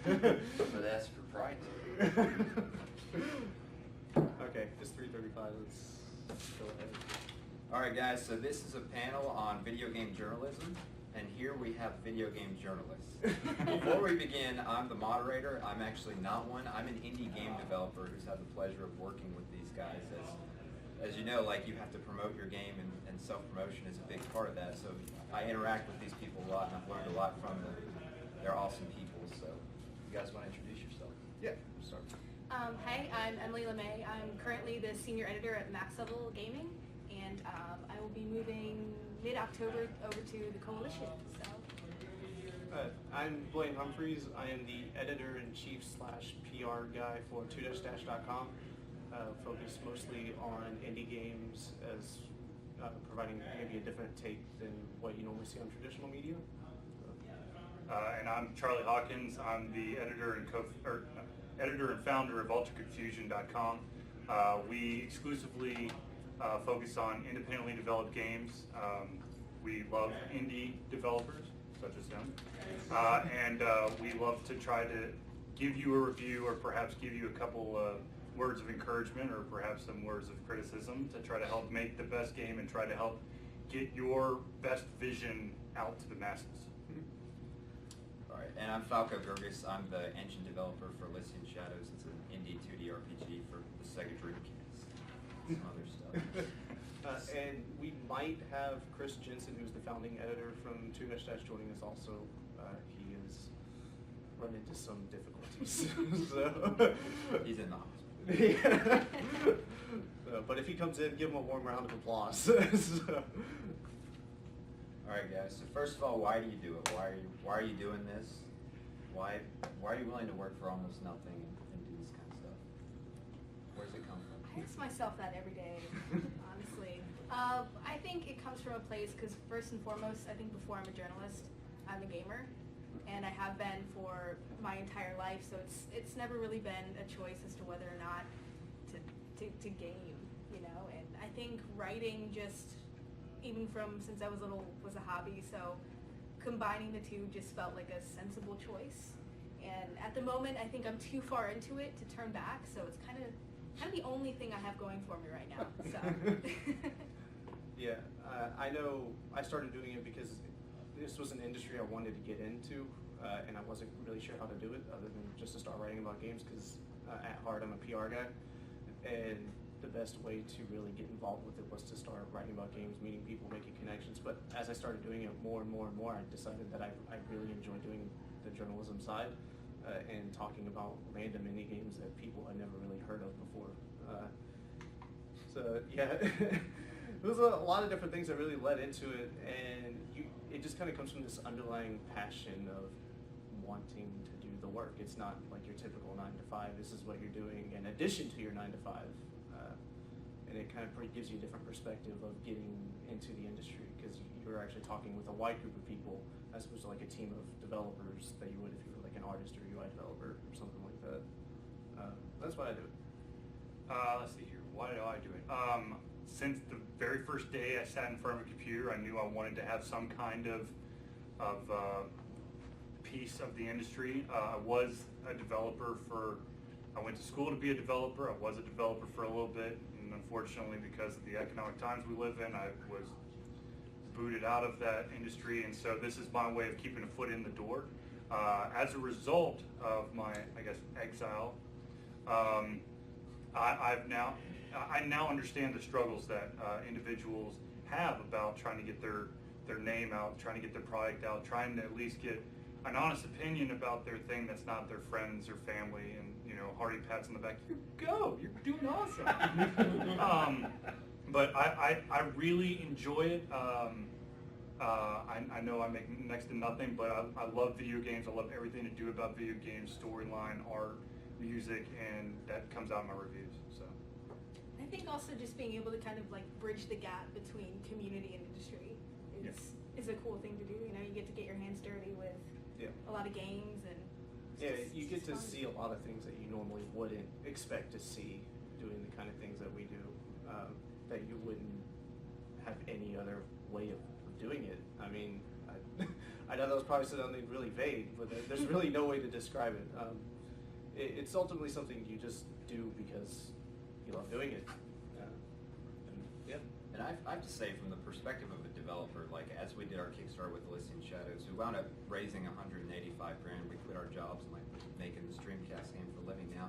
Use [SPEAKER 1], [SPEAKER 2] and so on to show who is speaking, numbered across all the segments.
[SPEAKER 1] But that's for pride.
[SPEAKER 2] Okay, it's 3:35. Let's go ahead.
[SPEAKER 1] All right, guys. So this is a panel on video game journalism, and here we have video game journalists. Before we begin, I'm the moderator. I'm actually not one. I'm an indie game developer who's had the pleasure of working with these guys. As you know, like, you have to promote your game, and self-promotion is a big part of that. So I interact with these people a lot, and I've learned a lot from them. They're awesome people. So you guys want to introduce yourself?
[SPEAKER 2] Yeah, start.
[SPEAKER 3] Hi, I'm Emily LeMay. I'm currently the senior editor at Max Level Gaming, and I will be moving mid-October over to the Coalition. So.
[SPEAKER 2] I'm Blaine Humphreys. I am the editor-in-chief / PR guy for 2-dash.com. Focused mostly on indie games as providing maybe a different take than what you normally see on traditional media.
[SPEAKER 4] And I'm Charlie Hawkins. I'm the editor and founder of UltraConfusion.com. We exclusively focus on independently developed games. We love indie developers, such as him, and we love to try to give you a review, or perhaps give you a couple words of encouragement, or perhaps some words of criticism, to try to help make the best game and try to help get your best vision out to the masses.
[SPEAKER 1] All right, and I'm Falco Gerges. I'm the engine developer for Elysian Shadows. It's an indie 2D RPG for the Sega Dreamcast. Some other stuff.
[SPEAKER 2] And we might have Chris Jensen, who's the founding editor from 2-dash, joining us also. He has run into some difficulties. So
[SPEAKER 1] He's in the hospital.
[SPEAKER 2] Yeah. But if he comes in, give him a warm round of applause. So.
[SPEAKER 1] All right, guys. So first of all, why do you do it? Why are you doing this? Why are you willing to work for almost nothing and do this kind of stuff? Where does it come from?
[SPEAKER 3] I ask myself that every day, honestly. I think it comes from a place, because first and foremost, I think before I'm a journalist, I'm a gamer, and I have been for my entire life, so it's never really been a choice as to whether or not to game, you know. And I think writing, just even from since I was little, was a hobby, so combining the two just felt like a sensible choice. And at the moment, I think I'm too far into it to turn back, so it's kind of the only thing I have going for me right now. So.
[SPEAKER 2] Yeah, I know I started doing it because this was an industry I wanted to get into, and I wasn't really sure how to do it other than just to start writing about games, because at heart I'm a PR guy, and the best way to really get involved with it was to start writing about games, meeting people, making connections. But as I started doing it more and more and more, I decided that I really enjoy doing the journalism side and talking about random indie games that people had never really heard of before. So yeah, there's a lot of different things that really led into it, and it just kind of comes from this underlying passion of wanting to do the work. It's not like your typical 9 to 5. This is what you're doing in addition to your 9 to 5. And it kind of gives you a different perspective of getting into the industry, because you're actually talking with a wide group of people as opposed to like a team of developers that you would if you were like an artist or UI developer or something like that. That's why I do it.
[SPEAKER 4] Let's see here. Why do I do it? Since the very first day I sat in front of a computer, I knew I wanted to have some kind of piece of the industry. I was a developer I went to school to be a developer. I was a developer for a little bit, and unfortunately, because of the economic times we live in, I was booted out of that industry, and so this is my way of keeping a foot in the door. As a result of my, I guess, exile, I now understand the struggles that individuals have about trying to get their name out, trying to get their product out, trying to at least get an honest opinion about their thing that's not their friends or family, and hearty pats on the back. You go, you're doing awesome. But I really enjoy it. I know I make next to nothing, but I love video games. I love everything to do about video games, storyline, art, music, and that comes out in my reviews. So
[SPEAKER 3] I think also just being able to kind of like bridge the gap between community and industry is a cool thing to do. You get to get your hands dirty with a lot of games, and
[SPEAKER 2] you get to see a lot of things that you normally wouldn't expect to see doing the kind of things that we do, that you wouldn't have any other way of doing it. I mean, I know that was probably something really vague, but there's really no way to describe it. It's ultimately something you just do because you love doing it.
[SPEAKER 1] And I have to say, from the perspective of a developer, like as we did our Kickstarter with Elysian Shadows, we wound up raising 185 grand. We quit our jobs and like making the Streamcast game for a living now.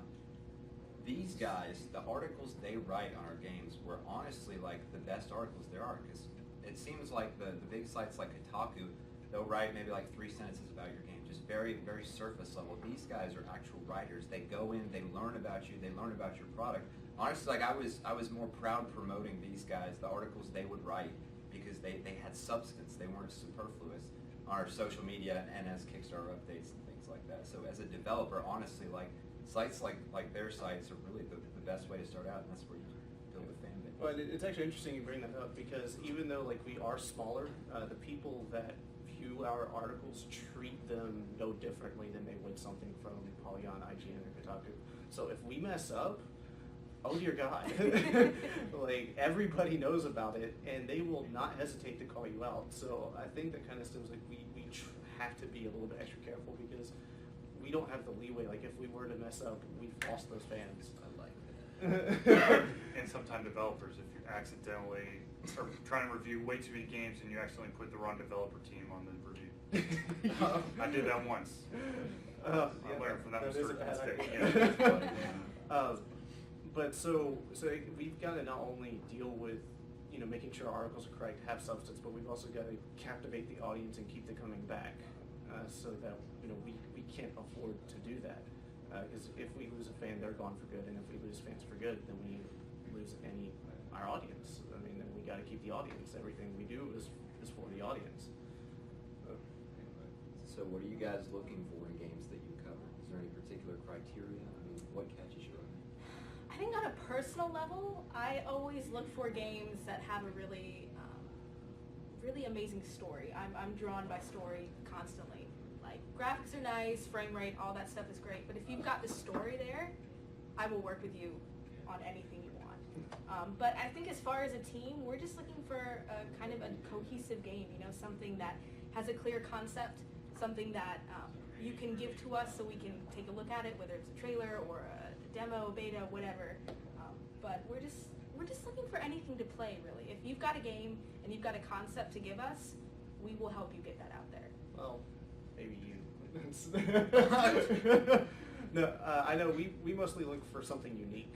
[SPEAKER 1] These guys, the articles they write on our games were honestly like the best articles there are, because it seems like the big sites like Kotaku, they'll write maybe like 3 sentences about your game, just very, very surface level. These guys are actual writers. They go in, they learn about you, they learn about your product. Honestly, like I was more proud promoting these guys, the articles they would write, because they had substance. They weren't superfluous on our social media and as Kickstarter updates and things like that. So as a developer, honestly, like sites like their sites are really the best way to start out, and that's where you build a fan base.
[SPEAKER 2] Well, it's actually interesting you bring that up, because even though like we are smaller, the people that view our articles treat them no differently than they would something from Polygon, IGN, or Kotaku. So if we mess up, oh dear God, like everybody knows about it, and they will not hesitate to call you out. So I think that kind of stems like we have to be a little bit extra careful, because we don't have the leeway. Like if we were to mess up, we've lost those fans.
[SPEAKER 1] I like that.
[SPEAKER 4] And sometimes developers, if you accidentally are trying to review way too many games and you accidentally put the wrong developer team on the review. I did that once. I learned from that
[SPEAKER 2] is a
[SPEAKER 4] mistake.
[SPEAKER 2] bad
[SPEAKER 4] Yeah.
[SPEAKER 2] idea. But so we've got to not only deal with making sure our articles are correct, have substance, but we've also got to captivate the audience and keep them coming back, so that we can't afford to do that, because if we lose a fan, they're gone for good, and if we lose fans for good, then we lose our audience. I mean, then we got to keep the audience. Everything we do is for the audience.
[SPEAKER 1] So what are you guys looking for in games that you cover? Is there any particular criteria? I mean, what catches your eye?
[SPEAKER 3] I think on a personal level, I always look for games that have a really, really amazing story. I'm drawn by story constantly. Like, graphics are nice, frame rate, all that stuff is great, but if you've got the story there, I will work with you on anything you want. But I think as far as a team, we're just looking for a kind of a cohesive game, something that has a clear concept, something that you can give to us so we can take a look at it, whether it's a trailer or a demo, beta, whatever. But we're just looking for anything to play, really. If you've got a game and you've got a concept to give us, we will help you get that out there.
[SPEAKER 2] Well, maybe you. No, I know we mostly look for something unique.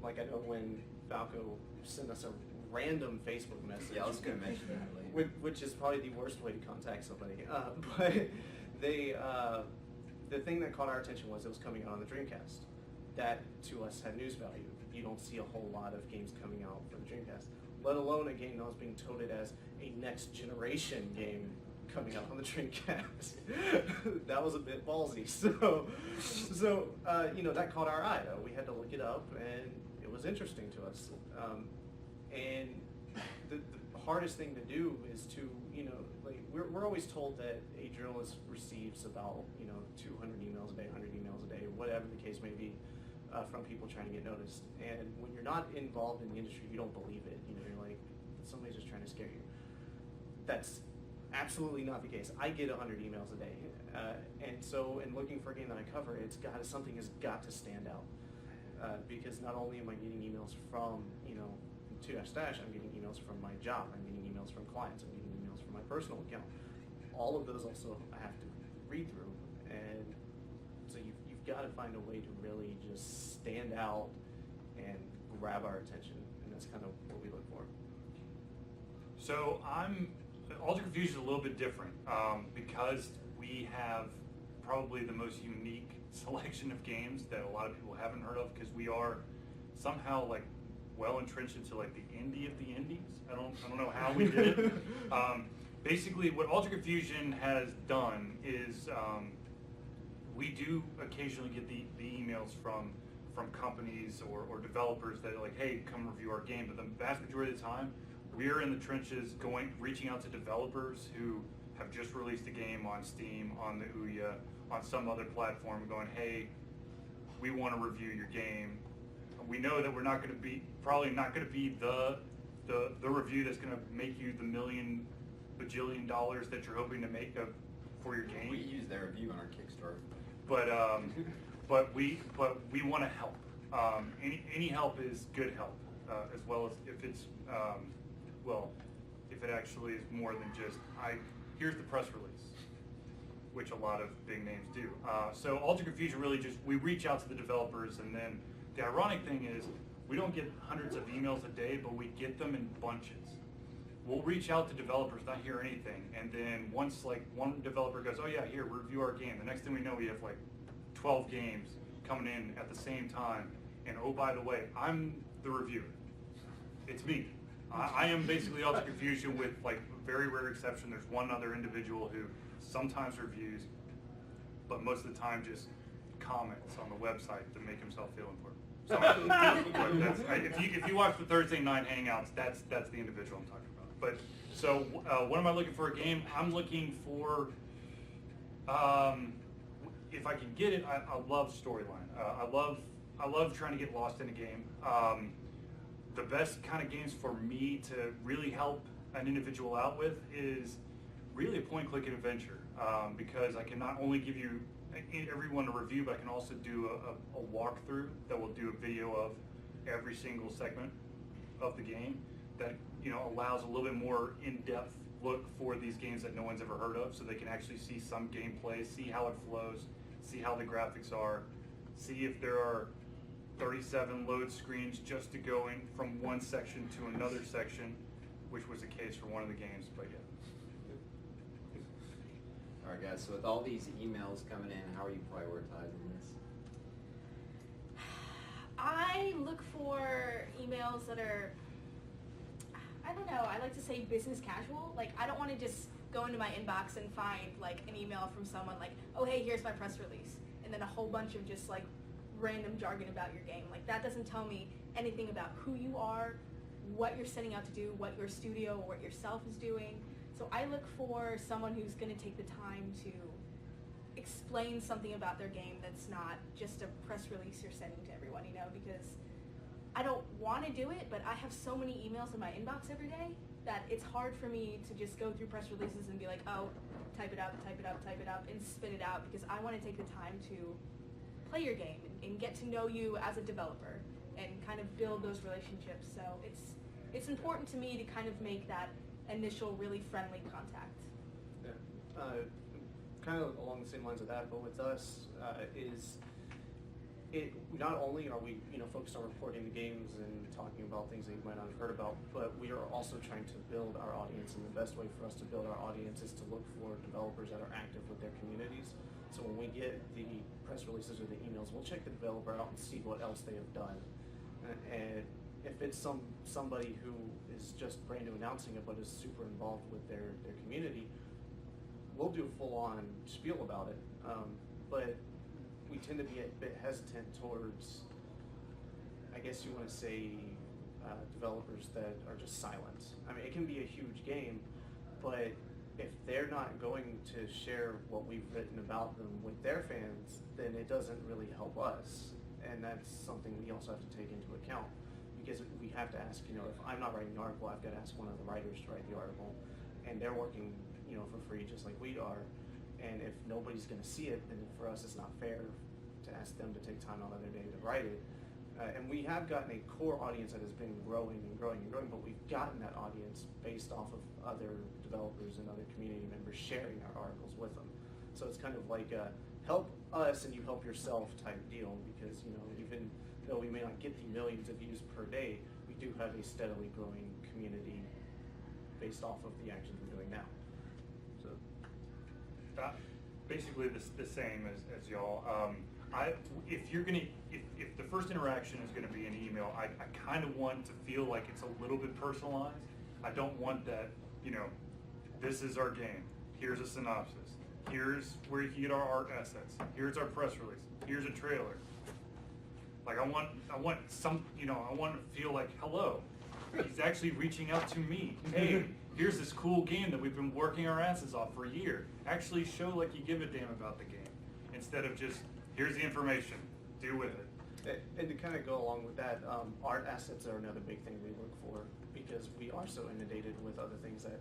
[SPEAKER 2] Like I know when Falco sent us a random Facebook message.
[SPEAKER 1] Yeah, I was going to mention that later.
[SPEAKER 2] Which is probably the worst way to contact somebody. But the thing that caught our attention was it was coming out on the Dreamcast. That to us had news value. You don't see a whole lot of games coming out for the Dreamcast, let alone a game that was being touted as a next generation game coming out on the Dreamcast. That was a bit ballsy. So that caught our eye. We had to look it up, and it was interesting to us. And the hardest thing to do is to, we're always told that a journalist receives about 200 emails a day, 100 emails a day, whatever the case may be, from people trying to get noticed. And when you're not involved in the industry, you don't believe it. You're like, somebody's just trying to scare you. That's absolutely not the case. I get 100 emails a day, and so in looking for a game that I cover, something has got to stand out, because not only am I getting emails from 2-Stash, I'm getting emails from my job, I'm getting emails from clients, I'm getting emails from my personal account. All of those also I have to read through, and so you've got to find a way to really just stand out and grab our attention, and that's kind of what we look for.
[SPEAKER 4] So Altered Confusion is a little bit different, because we have probably the most unique selection of games that a lot of people haven't heard of, because we are somehow like well entrenched into like the indie of the indies. I don't know how we did it. Basically, what Altered Confusion has done is we do occasionally get the emails from companies or developers that are like, hey, come review our game. But the vast majority of the time, we're in the trenches reaching out to developers who have just released a game on Steam, on the Ouya, on some other platform, going, hey, we want to review your game. We know that we're probably not going to be the review that's going to make you the $1 million bajillion dollars that you're hoping to make for your game.
[SPEAKER 1] We use their review on our Kickstarter.
[SPEAKER 4] But we want to help. Any help is good help, as well as if it's if it actually is more than just here's the press release, which a lot of big names do. So Alter Confusion really we reach out to the developers, and then the ironic thing is we don't get hundreds of emails a day, but we get them in bunches. We'll reach out to developers, not hear anything, and then once like one developer goes, oh yeah, here, review our game. The next thing we know, we have like 12 games coming in at the same time, and oh, by the way, I'm the reviewer. It's me. I am basically Alter Confusion with like very rare exception. There's one other individual who sometimes reviews, but most of the time just comments on the website to make himself feel important. So, if you watch the Thursday night hangouts, that's the individual I'm talking about. But so, what am I looking for a game? I'm looking for, if I can get it, I love storyline. I love trying to get lost in a game. The best kind of games for me to really help an individual out with is really a point-click adventure, because I can not only give you everyone a review, but I can also do a walkthrough that will do a video of every single segment of the game that allows a little bit more in-depth look for these games that no one's ever heard of, so they can actually see some gameplay, see how it flows, see how the graphics are, see if there are 37 load screens just to go in from one section to another section, which was the case for one of the games, but yeah.
[SPEAKER 1] All right, guys, so with all these emails coming in, how are you prioritizing this?
[SPEAKER 3] I look for emails that are, I don't know, I like to say business casual. Like, I don't want to just go into my inbox and find like an email from someone like, oh hey, here's my press release, and then a whole bunch of just like random jargon about your game. Like, that doesn't tell me anything about who you are, what you're setting out to do, what your studio or what yourself is doing. So I look for someone who's going to take the time to explain something about their game that's not just a press release you're sending to everyone, because I don't want to do it, but I have so many emails in my inbox every day that it's hard for me to just go through press releases and be like, oh, type it up, and spit it out, because I want to take the time to play your game and get to know you as a developer and kind of build those relationships. So it's important to me to kind of make that initial really friendly contact.
[SPEAKER 2] Yeah, kind of along the same lines of that, but with us, not only are we focused on reporting the games and talking about things that you might not have heard about, but we are also trying to build our audience, and the best way for us to build our audience is to look for developers that are active with their communities. So when we get the press releases or the emails, we'll check the developer out and see what else they have done. And if it's somebody who is just brand new announcing it but is super involved with their community, we'll do a full-on spiel about it. But we tend to be a bit hesitant towards, I guess you want to say, developers that are just silent. I mean, it can be a huge game, but if they're not going to share what we've written about them with their fans, then it doesn't really help us. And that's something we also have to take into account, because we have to ask, if I'm not writing the article, I've got to ask one of the writers to write the article, and they're working, for free just like we are. And if nobody's going to see it, then for us it's not fair to ask them to take time out of their day to write it. And we have gotten a core audience that has been growing and growing and growing, but we've gotten that audience based off of other developers and other community members sharing our articles with them. So it's kind of like a help us and you help yourself type deal, because even though we may not get the millions of views per day, we do have a steadily growing community based off of the actions we're doing now. So
[SPEAKER 4] basically the same as y'all. If the first interaction is going to be an email, I kind of want to feel like it's a little bit personalized. I don't want that, this is our game, here's a synopsis, here's where you can get our art assets, here's our press release, here's a trailer. Like I want some, I want to feel like, hello, he's actually reaching out to me. Hey, here's this cool game that we've been working our asses off for a year. Actually show like you give a damn about the game, instead of just, here's the information, deal with it.
[SPEAKER 2] And to kind of go along with that, art assets are another big thing we look for, because we are so inundated with other things that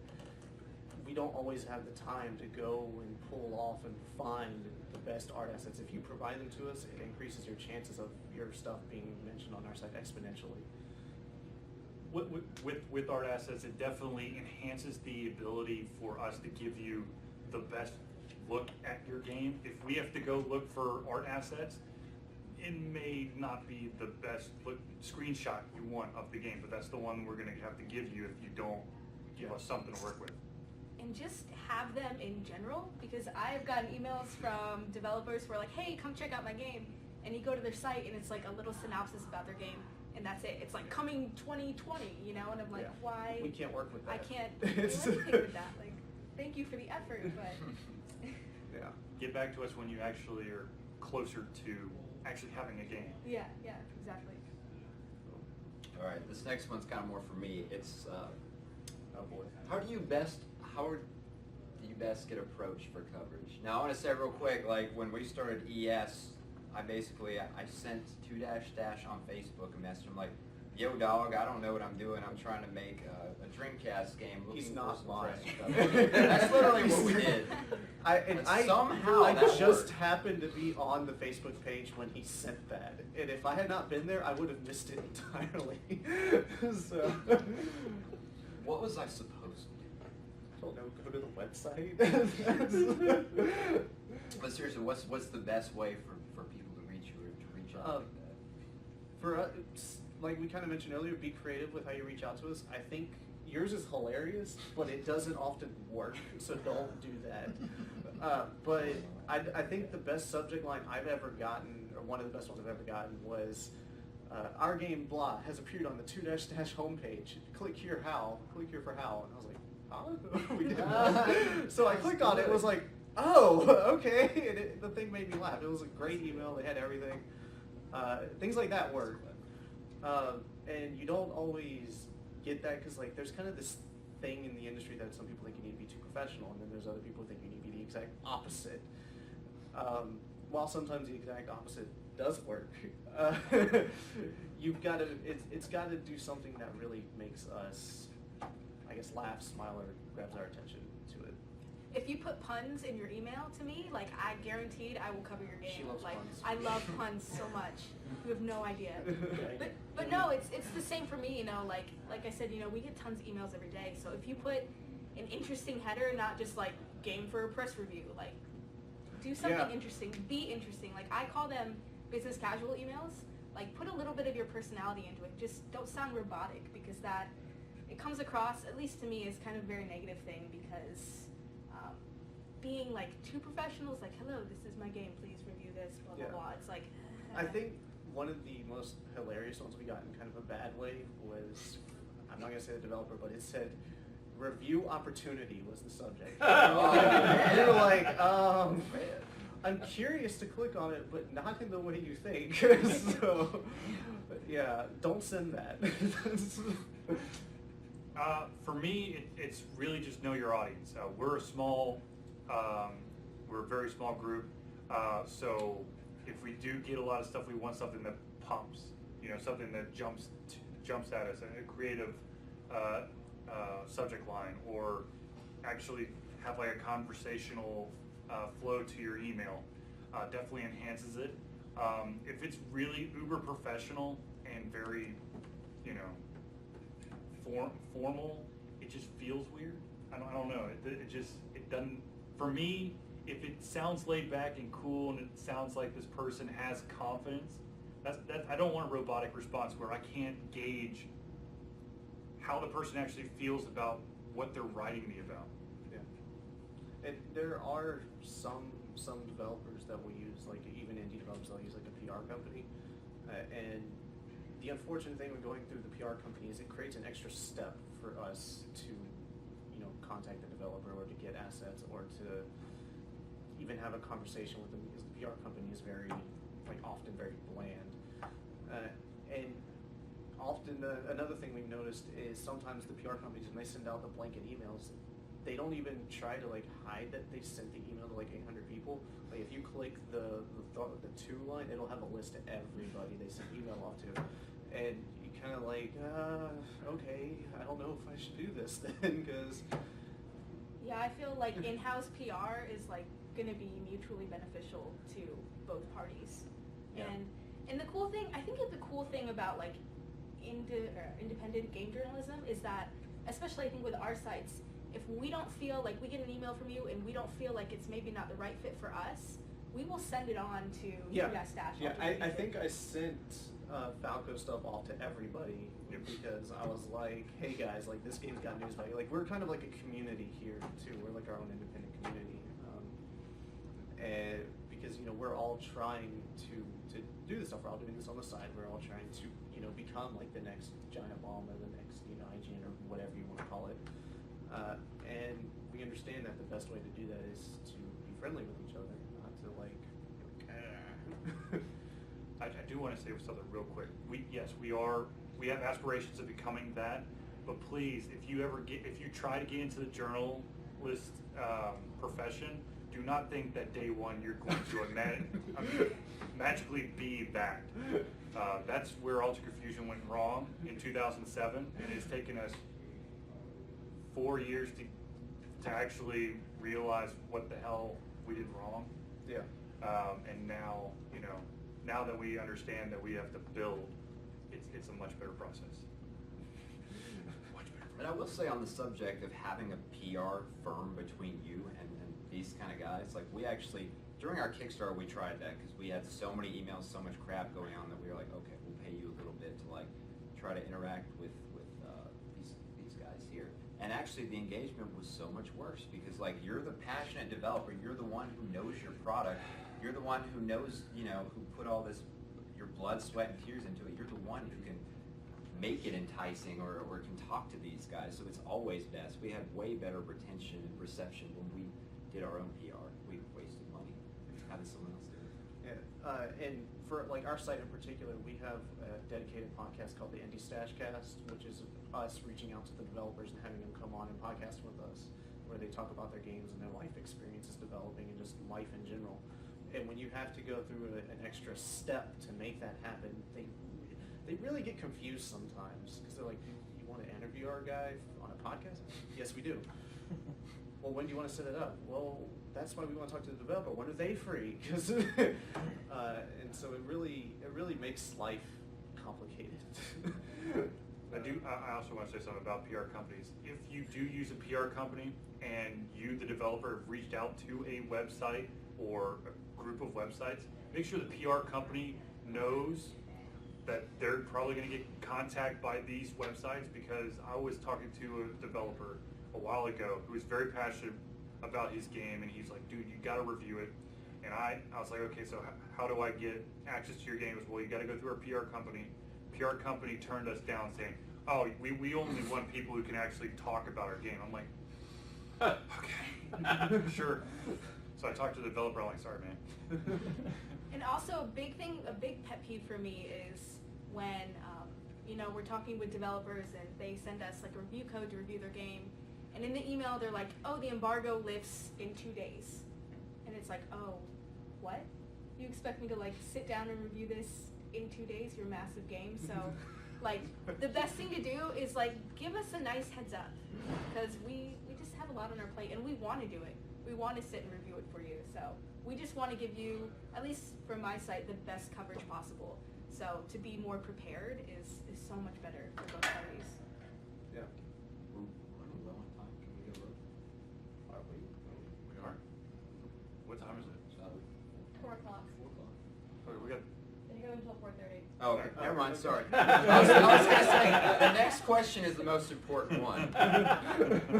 [SPEAKER 2] we you don't always have the time to go and pull off and find the best art assets. If you provide them to us, it increases your chances of your stuff being mentioned on our site exponentially.
[SPEAKER 4] With art assets, it definitely enhances the ability for us to give you the best look at your game. If we have to go look for art assets, it may not be the best screenshot you want of the game, but that's the one we're going to have to give you if you don't give us something to work with.
[SPEAKER 3] And just have them in general, because I've gotten emails from developers who are like, hey, come check out my game. And you go to their site and it's like a little synopsis about their game, and that's it. It's like coming 2020, you know, and I'm like, why?
[SPEAKER 2] We can't work with that.
[SPEAKER 3] I can't do anything with that. Like, thank you for the effort, but.
[SPEAKER 2] Yeah.
[SPEAKER 4] Get back to us when you actually are closer to actually having a game.
[SPEAKER 3] Yeah, exactly.
[SPEAKER 1] All right, this next one's kind of more for me. It's
[SPEAKER 2] Oh boy.
[SPEAKER 1] how do you best get approached for coverage? Now, I want to say real quick, like when we started ES, I sent 2 on Facebook a message. I'm like, yo dog, I don't know what I'm doing. I'm trying to make a Dreamcast game.
[SPEAKER 2] He's
[SPEAKER 1] looking
[SPEAKER 2] not
[SPEAKER 1] for some
[SPEAKER 2] lying.
[SPEAKER 1] fresh stuff. That's literally what we did.
[SPEAKER 2] Somehow I
[SPEAKER 1] that
[SPEAKER 2] just
[SPEAKER 1] worked.
[SPEAKER 2] happened to be on the Facebook page when he sent that, and if I had not been there, I would have missed it entirely. So,
[SPEAKER 1] What was I supposed to do?
[SPEAKER 2] I don't know. Go to the website.
[SPEAKER 1] But seriously, what's the best way for people to reach you or to reach out like that?
[SPEAKER 2] For us, like we kind of mentioned earlier, be creative with how you reach out to us. I think yours is hilarious, but it doesn't often work, so don't do that. But I think the best subject line I've ever gotten, or one of the best ones I've ever gotten, was our game blah has appeared on the 2 homepage. Click here for how. And I was like, huh? We did that. So I clicked on it. It was like, oh, okay. And the thing made me laugh. It was a great email. They had everything. Things like that work. And you don't always get that because like there's kind of this thing in the industry that some people think you need to be too professional, and then there's other people who think you need to be the exact opposite. While sometimes the exact opposite does work, you've got to. It's got to do something that really makes us, I guess, laugh, smile, or grabs our attention to it.
[SPEAKER 3] If you put puns in your email to me, like I guaranteed I will cover your game.
[SPEAKER 2] She loves
[SPEAKER 3] like
[SPEAKER 2] puns.
[SPEAKER 3] I love puns so much. You have no idea. But no, it's the same for me, you know, like I said, you know, we get tons of emails every day. So if you put an interesting header, not just like game for a press review, like do something interesting, be interesting. Like I call them business casual emails. Like put a little bit of your personality into it. Just don't sound robotic, because that it comes across, at least to me, as kind of a very negative thing, because being like too professional is like, hello, this is my game, please review this, blah, blah, blah. It's like,
[SPEAKER 2] I think one of the most hilarious ones we got in kind of a bad way was, I'm not going to say the developer, but it said, review opportunity was the subject. And you're like, I'm curious to click on it, but not in the way you think. So, yeah, don't send that.
[SPEAKER 4] For me, it's really just know your audience. We're a very small group, so if we do get a lot of stuff, we want something that pumps, you know, something that jumps at us, a creative subject line, or actually have like a conversational flow to your email. Definitely enhances it. If it's really uber professional and very, you know, formal, it just feels weird. I don't know. It doesn't. For me, if it sounds laid back and cool, and it sounds like this person has confidence, that's I don't want a robotic response where I can't gauge how the person actually feels about what they're writing me about.
[SPEAKER 2] Yeah. There are some developers that will use, like even indie developers, they'll use like a PR company, and the unfortunate thing with going through the PR company is it creates an extra step for us to, you know, contact the developer or to get assets or to even have a conversation with them, because the PR company is very, like often very bland. And often another thing we've noticed is sometimes the PR companies, when they send out the blanket emails, they don't even try to like hide that they sent the email to like 800 people. Like if you click the to line, it'll have a list of everybody they sent email off to, and you kind of like, okay, I don't know if I should do this then, because.
[SPEAKER 3] Yeah, Yeah, I feel like in-house PR is like going to be mutually beneficial to both parties.
[SPEAKER 2] Yeah.
[SPEAKER 3] And the cool thing, I think the cool thing about like independent game journalism is that, especially I think with our sites, if we don't feel like we get an email from you and we don't feel like it's maybe not the right fit for us, we will send it on to Dash.
[SPEAKER 2] Yeah, I think I sent Falco stuff off to everybody because I was like, hey guys, like this game's got news value. Like we're kind of like a community here too. We're like our own independent community, and because we're all trying to do this stuff. We're all doing this on the side. We're all trying to become like the next Giant Bomb or the next IGN or whatever you want to call it. And we understand that the best way to do that is to be friendly with each other, not to like.
[SPEAKER 4] I do want to say something real quick. We have aspirations of becoming that, but please, if you try to get into the journalist profession, do not think that day one you're going to magically be that. That's where Altered Confusion went wrong in 2007, and it's taken us 4 years to actually realize what the hell we did wrong.
[SPEAKER 2] Yeah.
[SPEAKER 4] And now, now that we understand that we have to build, it's a much better process. Much better.
[SPEAKER 1] But I will say on the subject of having a PR firm between you and these kind of guys, like we actually, during our Kickstarter, we tried that because we had so many emails, so much crap going on that we were like, okay, we'll pay you a little bit to like try to interact with these guys here. And actually the engagement was so much worse because like you're the passionate developer, you're the one who knows your product, you're the one who knows, who put all this, your blood, sweat, and tears into it. You're the one who can make it enticing or can talk to these guys. So it's always best. We had way better retention and reception when we did our own PR. We wasted money. How did someone else do it?
[SPEAKER 2] Yeah, and for like our site in particular, we have a dedicated podcast called the Indie Stash Cast, which is us reaching out to the developers and having them come on and podcast with us, where they talk about their games and their life experiences developing and just life in general. And when you have to go through an extra step to make that happen, they really get confused sometimes because they're like, "You want to interview our guy on a podcast?" Yes, we do. Well, when do you want to set it up? Well, that's why we want to talk to the developer. When are they free? Because and so it really makes life complicated.
[SPEAKER 4] I also want to say something about PR companies. If you do use a PR company and you, the developer, have reached out to a website or a group of websites, make sure the PR company knows that they're probably going to get contacted by these websites, because I was talking to a developer a while ago who was very passionate about his game, and he's like, dude, you got to review it. And I was like, okay, so how do I get access to your game? He goes, well, you got to go through our PR company. PR company turned us down saying, oh, we only want people who can actually talk about our game. I'm like, okay, sure. So I talked to the developer, I'm like, sorry, man.
[SPEAKER 3] And also a big pet peeve for me is when, we're talking with developers and they send us like a review code to review their game. And in the email, they're like, oh, the embargo lifts in 2 days. And it's like, oh, what? You expect me to like sit down and review this in 2 days, your massive game? So like the best thing to do is like give us a nice heads up, because we just have a lot on our plate and we want to do it. We want to sit and review it for you. So we just want to give you, at least from my site, the best coverage possible. So to be more prepared is so much better for both parties.
[SPEAKER 2] Yeah.
[SPEAKER 1] We're running low on time. Can we go low?
[SPEAKER 2] Are we?
[SPEAKER 4] We are? What time is it?
[SPEAKER 3] 4 o'clock.
[SPEAKER 1] 4 o'clock.
[SPEAKER 4] Okay, we got.
[SPEAKER 3] Then you go until 4:30.
[SPEAKER 1] Oh, okay.
[SPEAKER 2] Oh,
[SPEAKER 1] Never mind.
[SPEAKER 2] okay.
[SPEAKER 1] Sorry. I was gonna say the next question is the most important one.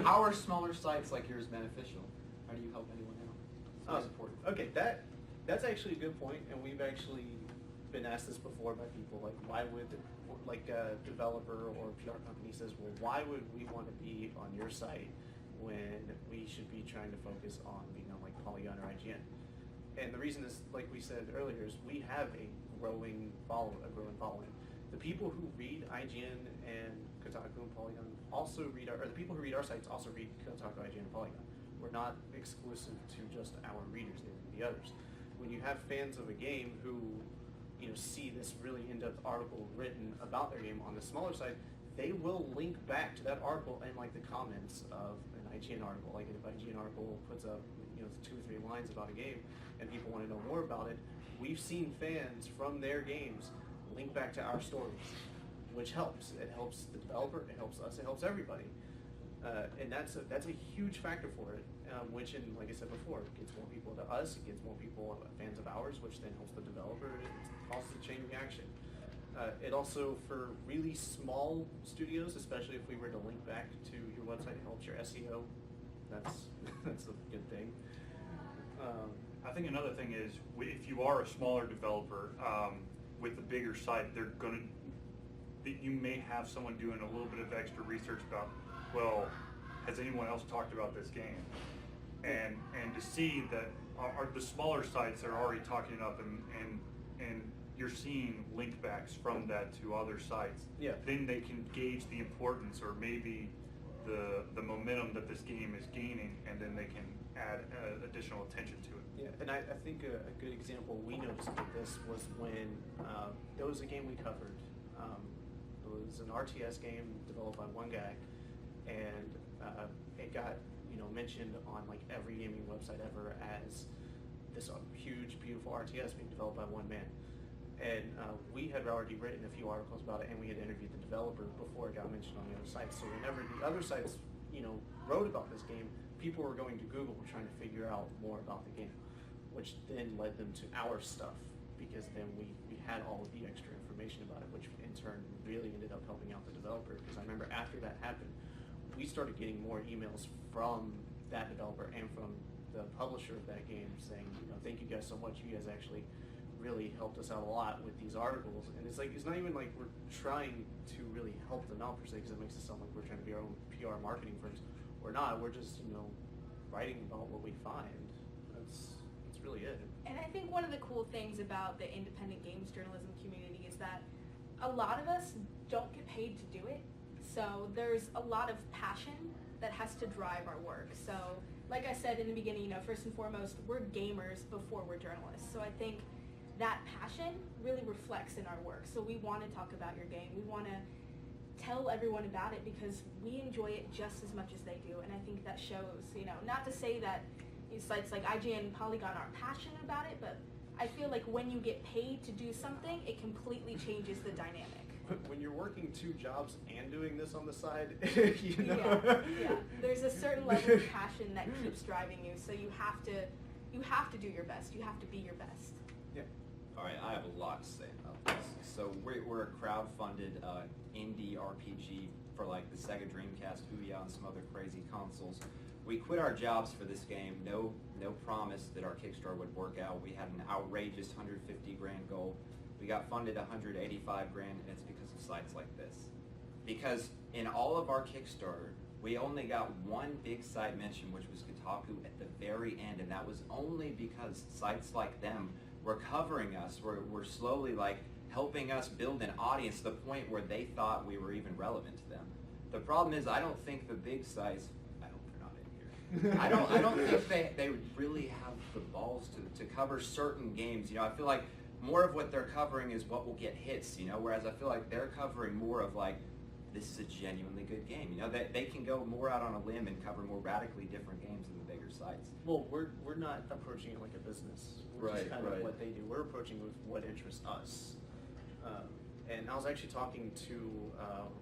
[SPEAKER 1] How are smaller sites like yours beneficial? How do you help anyone out? It's most important.
[SPEAKER 2] Okay, that's actually a good point, and we've actually been asked this before by people, like why would like a developer or a PR company says, well, why would we want to be on your site when we should be trying to focus on being on like Polygon or IGN? And the reason is, like we said earlier, is we have a growing following. The people who read IGN and Kotaku and Polygon also read or the people who read our sites also read Kotaku, IGN, and Polygon. We're not exclusive to just our readers, they read the others. When you have fans of a game who see this really in-depth article written about their game on the smaller site, they will link back to that article and like the comments of an IGN article. Like if IGN article puts up 2 or 3 lines about a game, and people want to know more about it, we've seen fans from their games link back to our stories, which helps. It helps the developer, it helps us, it helps everybody. And that's a huge factor for it, which, like I said before, gets more people to us, it gets more people, fans of ours, which then helps the developer, it causes a chain reaction. It also, for really small studios, especially if we were to link back to your website, it helps your SEO. That's a good thing.
[SPEAKER 4] I think another thing is, if you are a smaller developer with a bigger site, you may have someone doing a little bit of extra research about, well, has anyone else talked about this game? And to see that the smaller sites are already talking it up, and you're seeing link backs from that to other sites.
[SPEAKER 2] Yeah.
[SPEAKER 4] Then they can gauge the importance, or maybe the momentum that this game is gaining, and then they can add additional attention to it.
[SPEAKER 2] Yeah, and I think a good example we noticed of this was when there was a game we covered. It was an RTS game developed by one guy, and it got mentioned on like every gaming website ever as this huge, beautiful RTS being developed by one man. And we had already written a few articles about it, and we had interviewed the developer before it got mentioned on the other sites. So whenever the other sites, wrote about this game, people were going to Google trying to figure out more about the game, which then led them to our stuff, because then we had all of the extra information about it, which in turn really ended up helping out the developer. Because I remember after that happened, we started getting more emails from that developer and from the publisher of that game saying, thank you guys so much. You guys actually really helped us out a lot with these articles. And it's not even like we're trying to really help them out per se, because it makes it sound like we're trying to be our own PR marketing firms. We're not. We're just writing about what we find. That's really it.
[SPEAKER 3] And I think one of the cool things about the independent games journalism community is that a lot of us don't get paid to do it. So there's a lot of passion that has to drive our work. So like I said in the beginning, first and foremost, we're gamers before we're journalists. So I think that passion really reflects in our work. So we want to talk about your game. We want to tell everyone about it because we enjoy it just as much as they do. And I think that shows, not to say that sites like IGN and Polygon aren't passionate about it, but I feel like when you get paid to do something, it completely changes the dynamic.
[SPEAKER 2] When you're working 2 jobs and doing this on the side,
[SPEAKER 3] Yeah. There's a certain level of passion that keeps driving you, so you have to do your best. You have to be your best.
[SPEAKER 2] Yeah.
[SPEAKER 1] All right, I have a lot to say about this. So we're a crowd-funded indie RPG for like the Sega Dreamcast, Ouya, and some other crazy consoles. We quit our jobs for this game. No promise that our Kickstarter would work out. We had an outrageous 150 grand goal. We got funded 185 grand, and it's because of sites like this. Because in all of our Kickstarter, we only got one big site mentioned, which was Kotaku at the very end, and that was only because sites like them were covering us, were slowly like helping us build an audience to the point where they thought we were even relevant to them. The problem is, I don't think the big sites, I hope they're not in here, I don't think they really have the balls to cover certain games. I feel like more of what they're covering is what will get hits, whereas I feel like they're covering more of like, this is a genuinely good game. They can go more out on a limb and cover more radically different games than the bigger sites.
[SPEAKER 2] Well, we're not approaching it like a business, which is kind of
[SPEAKER 1] Right.
[SPEAKER 2] what they do. We're approaching it with what interests us. And I was actually talking to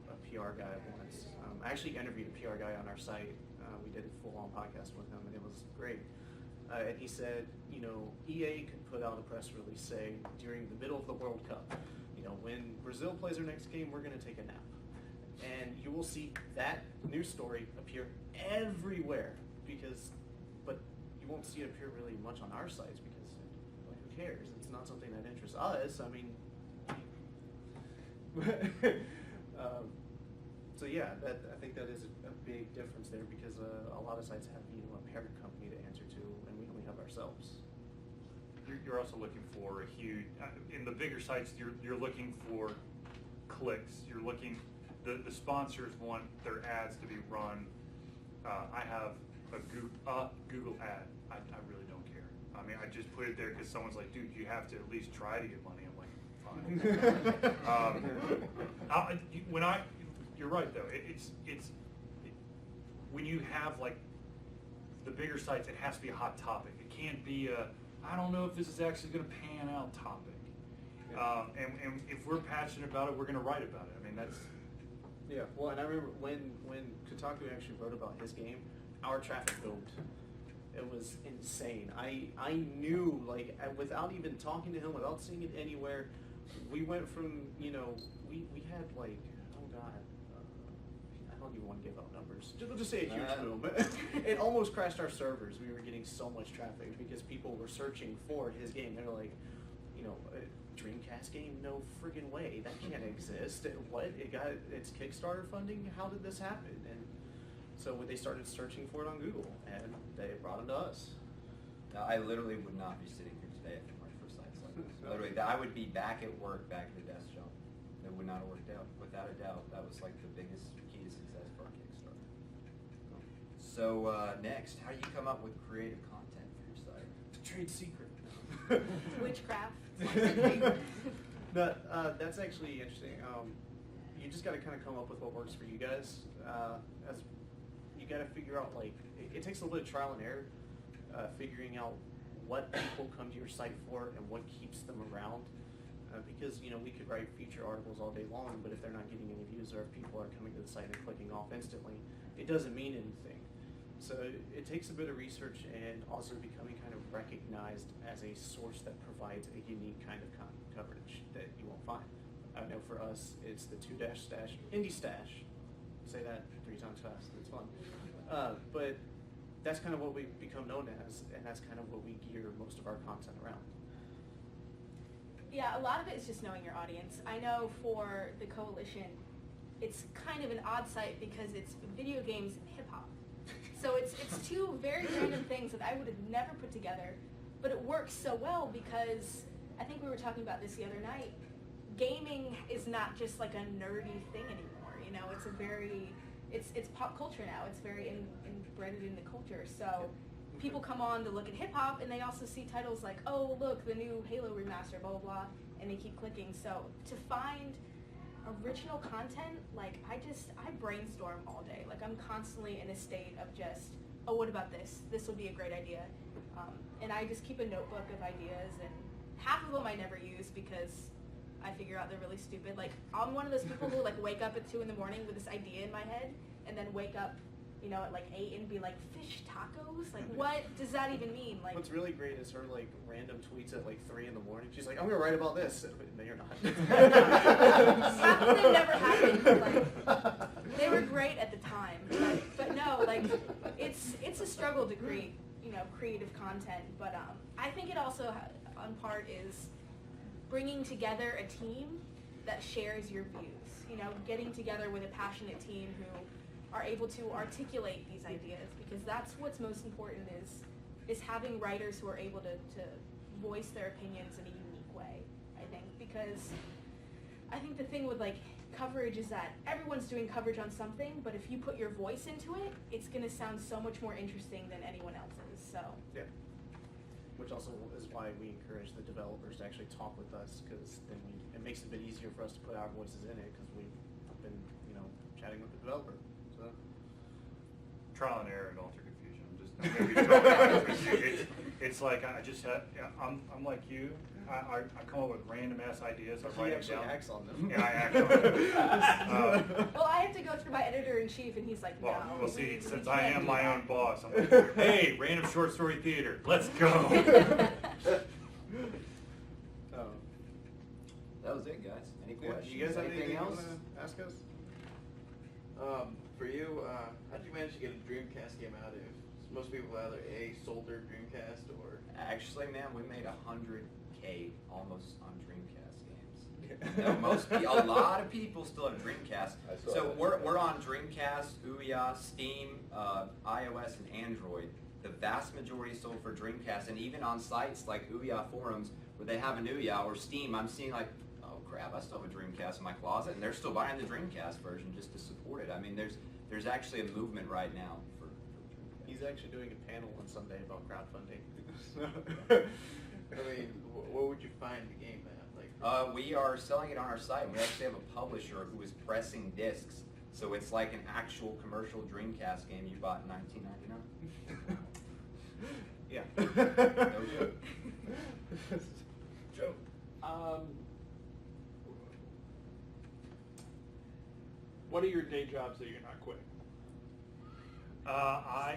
[SPEAKER 2] a PR guy once. I actually interviewed a PR guy on our site. We did a full-on podcast with him, and it was great. And he said, EA could put out a press release saying during the middle of the World Cup, when Brazil plays their next game, we're going to take a nap. And you will see that news story appear everywhere but you won't see it appear really much on our sites because, who cares? It's not something that interests us. I mean, so yeah, I think that is a big difference there because a lot of sites have a parent company to answer to, and we only have ourselves.
[SPEAKER 4] You're also looking for a huge, in the bigger sites, you're looking for clicks. You're looking, the sponsors want their ads to be run. I have a Google ad. I really don't care. I mean, I just put it there because someone's like, dude, you have to at least try to get money. I'm like, fine. You're right though. when you have like the bigger sites, it has to be a hot topic. It can't be a, I don't know if this is actually going to pan out topic. And if we're passionate about it, we're going to write about it. I mean, that's...
[SPEAKER 2] Yeah, well, and I remember when Kotaku actually wrote about his game, our traffic boomed. It was insane. I knew, like, without even talking to him, without seeing it anywhere, we went from, you know, we had like, oh God, I don't even want to give out numbers. We'll just say a huge boom. It almost crashed our servers. We were getting so much traffic because people were searching for his game. They're like, you know, Dreamcast game? No friggin' way. That can't exist. What? It got its Kickstarter funding? How did this happen? And so they started searching for it on Google, and they brought them to us.
[SPEAKER 1] Now, I literally would not be sitting here today if it weren't for sites like this. Literally, I would be back at work, back at a desk job. It would not have worked out. Without a doubt, that was like the biggest key to success for our Kickstarter. So next, how do you come up with creative content for your site?
[SPEAKER 2] It's a trade secret.
[SPEAKER 3] Witchcraft.
[SPEAKER 2] That's actually interesting. You just got to kind of come up with what works for you guys. As you got to figure out, like, it takes a little bit of trial and error, figuring out what people come to your site for and what keeps them around. Because, you know, we could write feature articles all day long, but if they're not getting any views or if people are coming to the site and clicking off instantly, it doesn't mean anything. So it takes a bit of research and also becoming kind of recognized as a source that provides a unique kind of coverage that you won't find. I know for us, it's the 2-stash, Indie Stash. Say that 3 times fast, it's fun. But that's kind of what we've become known as, and that's kind of what we gear most of our content around.
[SPEAKER 3] Yeah, a lot of it is just knowing your audience. I know for the Coalition, it's kind of an odd site because it's video games and hip hop. So it's two very random things that I would have never put together, but it works so well because I think we were talking about this the other night. Gaming is not just like a nerdy thing anymore. You know, it's pop culture now. It's very inbred in the culture. So people come on to look at hip hop and they also see titles like, oh look, the new Halo remaster, blah blah blah, and they keep clicking. So to find original content, like I brainstorm all day. Like I'm constantly in a state of just, oh, what about this? This would be a great idea. And I just keep a notebook of ideas, and half of them I never use because I figure out they're really stupid. Like I'm one of those people who like wake up at 2 in the morning with this idea in my head, and then wake up, you know, at like 8 and be like, fish tacos? Like what does that even mean? Like
[SPEAKER 2] what's really great is her like random tweets at like 3 in the morning. She's like, I'm gonna write about this. No, you're not.
[SPEAKER 3] Half of them never happened. But, like, they were great at the time, but no, like it's a struggle to create, you know, creative content. But I think it also, on part, is bringing together a team that shares your views. You know, getting together with a passionate team who are able to articulate these ideas, because that's what's most important is having writers who are able to voice their opinions in a unique way, I think. Because I think the thing with like coverage is that everyone's doing coverage on something, but if you put your voice into it, it's going to sound so much more interesting than anyone else's. So
[SPEAKER 2] yeah. Which also is why we encourage the developers to actually talk with us, because then it makes it a bit easier for us to put our voices in it, because we've been, you know, chatting with the developer. So
[SPEAKER 4] Trial and error and alter confusion. I'm gonna be totally honest with you. It's like I'm like you. I come up with random ass ideas. I write them down.
[SPEAKER 2] He actually acts on them.
[SPEAKER 4] Yeah, I act on them.
[SPEAKER 3] well, I have to go through my editor-in-chief, and he's like, no.
[SPEAKER 4] Well, see,
[SPEAKER 3] we
[SPEAKER 4] since
[SPEAKER 3] can't
[SPEAKER 4] I am
[SPEAKER 3] do
[SPEAKER 4] my
[SPEAKER 3] that.
[SPEAKER 4] own boss, I'm like, hey, random short story theater, let's go.
[SPEAKER 1] That was it, guys. Any questions?
[SPEAKER 2] Do you guys have anything
[SPEAKER 1] else?
[SPEAKER 2] you want to ask us?
[SPEAKER 5] For you, how did you manage to get a Dreamcast game out if most people either A, sold their Dreamcast or...
[SPEAKER 1] Actually, man, we made 100K almost on Dreamcast games. You know, a lot of people still have Dreamcast. So we're on Dreamcast, Ouya, Steam, iOS, and Android. The vast majority sold for Dreamcast, and even on sites like Ouya forums where they have an Ouya or Steam, I'm seeing like, oh crap, I still have a Dreamcast in my closet, and they're still buying the Dreamcast version just to support it. I mean, there's actually a movement right now for Dreamcast.
[SPEAKER 2] He's actually doing a panel on Sunday about crowdfunding.
[SPEAKER 5] I mean, what would you find the game at? Like,
[SPEAKER 1] We are selling it on our site. We actually have a publisher who is pressing discs So it's like an actual commercial Dreamcast game you bought in 1999.
[SPEAKER 2] Yeah.
[SPEAKER 1] joke.
[SPEAKER 2] Joe.
[SPEAKER 6] What are your day jobs that you're not quitting?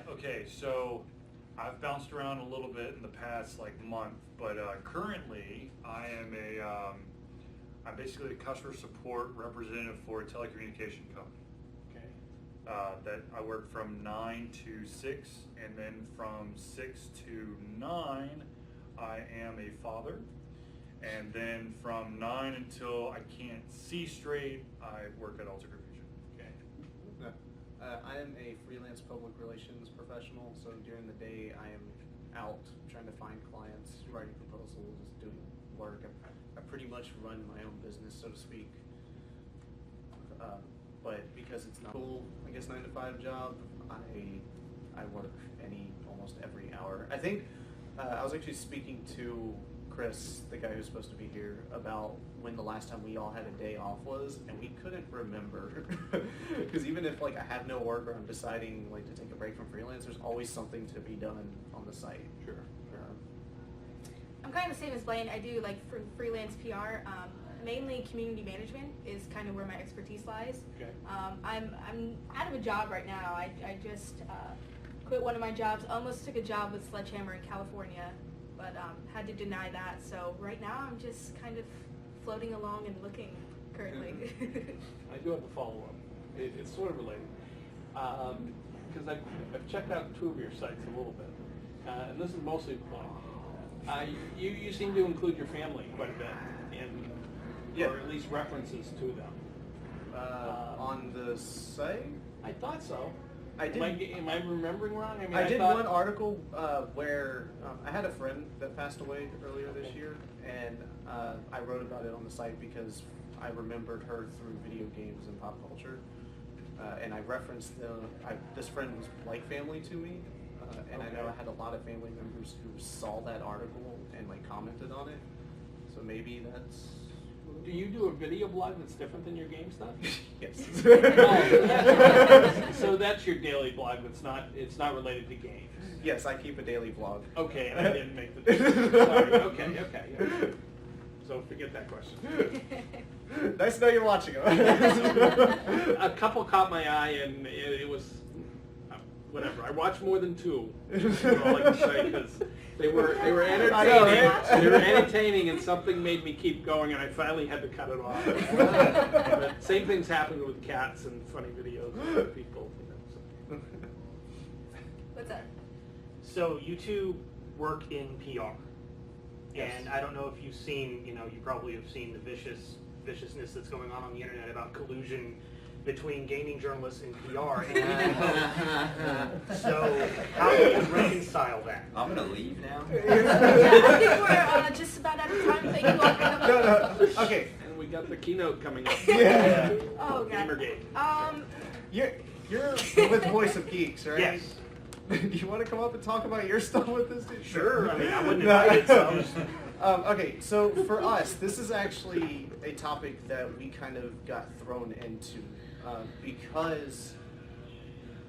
[SPEAKER 4] Okay, so I've bounced around a little bit in the past like month, but currently I am I'm basically a customer support representative for a telecommunication company.
[SPEAKER 6] Okay.
[SPEAKER 4] That I work from 9 to 6, and then from 6 to 9 I am a father, and then from 9 until I can't see straight I work at Alter Vision.
[SPEAKER 6] Okay.
[SPEAKER 2] I am a freelance public relations professional, so during the day I am out trying to find clients, writing proposals, doing work. I pretty much run my own business, so to speak. But because it's not cool, I guess 9 to 5 job, I work almost every hour. I think I was actually speaking to Chris, the guy who's supposed to be here, about when the last time we all had a day off was, and we couldn't remember. Because even if like I have no work or I'm deciding like to take a break from freelance, there's always something to be done on the site.
[SPEAKER 6] Sure.
[SPEAKER 3] I'm kind of the same as Blaine. I do like freelance PR. Mainly community management is kind of where my expertise lies.
[SPEAKER 6] Okay.
[SPEAKER 3] I'm out of a job right now. I just quit one of my jobs. Almost took a job with Sledgehammer in California, but had to deny that. So right now I'm just kind of floating along and looking currently.
[SPEAKER 6] I do have a follow-up. It's sort of related. Because I've checked out 2 of your sites a little bit. And this is mostly Blaine. You seem to include your family quite a bit,
[SPEAKER 2] Yeah.
[SPEAKER 6] or at least references to them.
[SPEAKER 2] On the site?
[SPEAKER 6] I thought so.
[SPEAKER 2] I did.
[SPEAKER 6] Am I remembering wrong? I mean,
[SPEAKER 2] I did
[SPEAKER 6] thought,
[SPEAKER 2] one article where I had a friend that passed away earlier this
[SPEAKER 6] Okay.
[SPEAKER 2] year, and I wrote about it on the site because I remembered her through video games and pop culture, and I referenced this friend was like family to me, and I know
[SPEAKER 6] Okay.
[SPEAKER 2] I had a lot of family members who saw that article and like commented on it, so maybe that's.
[SPEAKER 6] Do you do a video blog that's different than your game stuff?
[SPEAKER 2] Yes.
[SPEAKER 6] Oh, so that's your daily blog. It's not related to games.
[SPEAKER 2] Yes, I keep a daily vlog.
[SPEAKER 6] Okay, and I didn't make the decision. Sorry. Okay. Yeah. So forget that question.
[SPEAKER 2] Nice to know you're watching.
[SPEAKER 6] A couple caught my eye, and it was whatever. I watched more than 2. That's all I can say, because they were entertaining.
[SPEAKER 2] I know, right?
[SPEAKER 6] They were entertaining, and something made me keep going, and I finally had to cut it off. But same things happened with cats and funny videos of people. So.
[SPEAKER 3] What's up?
[SPEAKER 7] So you two work in PR,
[SPEAKER 2] Yes.
[SPEAKER 7] and I don't know if you've seen, you probably have seen the viciousness that's going on the internet about collusion between gaming journalists and PR. So how do you reconcile that?
[SPEAKER 1] I'm gonna leave now.
[SPEAKER 3] Yeah, I think we're just about out of time. Thank you all for coming.
[SPEAKER 2] No. Okay.
[SPEAKER 6] And we got the keynote coming up.
[SPEAKER 2] Yeah.
[SPEAKER 3] Oh, God.
[SPEAKER 6] Gamergate.
[SPEAKER 2] You're with Voice of Geeks, right?
[SPEAKER 7] Yes.
[SPEAKER 2] Do you want to come up and talk about your stuff with us, dude?
[SPEAKER 7] Sure. I mean, I wouldn't invite it, so.
[SPEAKER 2] Okay, so for us, this is actually a topic that we kind of got thrown into because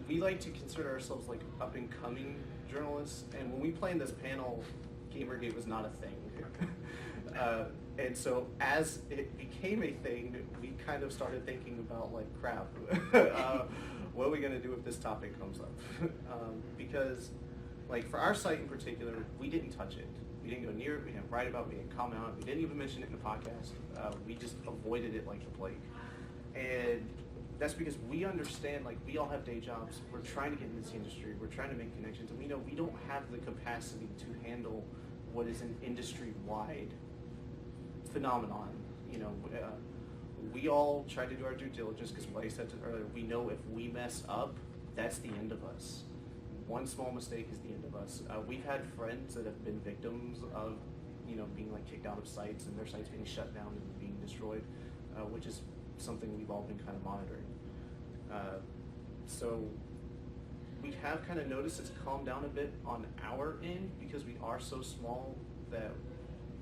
[SPEAKER 2] we like to consider ourselves like up-and-coming journalists, and when we planned this panel, Gamergate was not a thing. And so as it became a thing, we kind of started thinking about like, crap, what are we going to do if this topic comes up? Because like for our site in particular, we didn't touch it. We didn't go near it, we didn't write about it, we didn't comment on it, we didn't even mention it in the podcast. We just avoided it like the plague. And that's because we understand, like, we all have day jobs, we're trying to get into this industry, we're trying to make connections, and we know we don't have the capacity to handle what is an industry-wide phenomenon. We all try to do our due diligence because, like I said earlier, we know if we mess up, that's the end of us. One small mistake is the end of us. We've had friends that have been victims of, being like kicked out of sites and their sites being shut down and being destroyed, which is something we've all been kind of monitoring. So we have kind of noticed it's calmed down a bit on our end because we are so small that